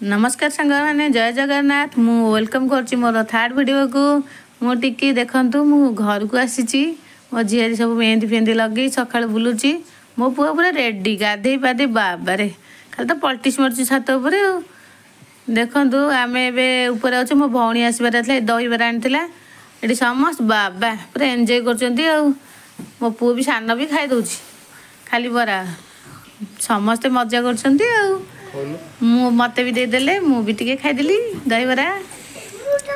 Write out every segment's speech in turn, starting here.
नमस्कार सांग मैंने जय जगन्नाथ मु वेलकम कर मोर थर्ड वीडियो को मुझे देखु मु घर को आसी मो झील सब मेहंदी फेहंदी लगे सका बुलूची मो पुआ पूरा रेडी गाधे पाधे बाबारे खाली तो पलटिश मरची छात उपर देखु आम एपर अच्छे मो भौणी आसबार दही बरा आनी ये समस्त बाबा पूरा एंजय कर मो पु भी सान भी खाई दौर खाली बरा समस्ते मजा कर मत भी देदेले मुझे खाईदेली दही बरा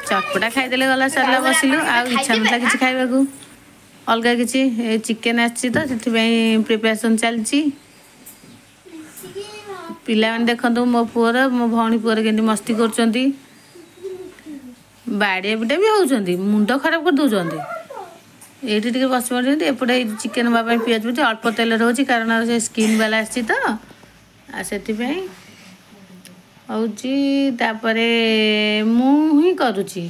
चटपटा खाईदे गला सरला बसिलु आ इच्छा ना कि खाइबा अलग किसी चिकेन आसी तो से प्रिपरेशन चलती पिला मैंने देखो मो पुअर मो भौणी पुअर के मस्ती कर बाड़िया पिटा भी होती मुंड खराब कर दौरान ये बस पड़े एपटे चिकेन बाबा पिज पिट अल्प तेल रोचे कारण से स्किन वाला आसी तो से तापर मुझी करुच्ची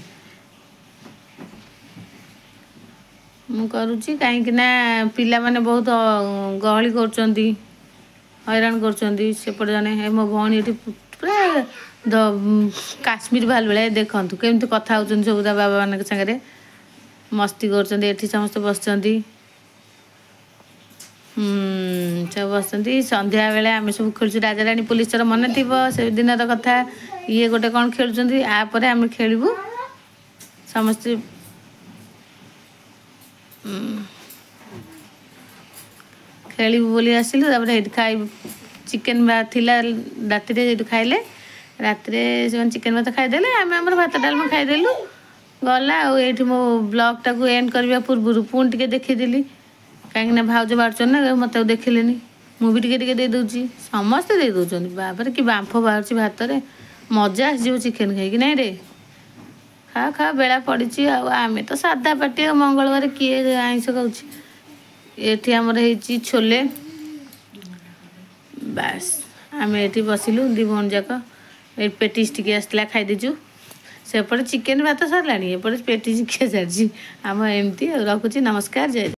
कहीं पिला माने बहुत गहली कर हैरान करपटे जने मो भौणी पूरा काश्मीर भाल भाई देखु केमती कथा होती सब बाबा मान सागर मस्ती कर समस्त बस सब बस संध्या बेले आम सब खेलु राजा रानी पुलिस मन थी से दिन कथा ये गोटे कौन खेलुं आपर आम खेलू समस्ते खेलू बोली आसिलु खाई चिकेन थिला राति खाइले राति से चिकेन भात खाईदे आम आम भात डालमा खाईदेलु गला ये मो ब्लॉग टाक एंड करने पूर्व पुणी टे देखीदी कहीं भाज बाहर ना मत देखिले मुझे टे दे दूसरी समस्ते दे दौरान बाबर कि बांफ बाहर भात रे मजा आसो चिकेन खाई ना रे खा खा बेला पड़ी आम तो सादा पार्टी मंगलवार किए आइंस खाऊँ आमर हो छोले बास आम ये बसिलु दी भौण जाक पेटिस टी आसला खाईदेचु सेपटे चिकेन भात सरला एपटे पेटिस खिया सारी आम एमती रखुची नमस्कार जय।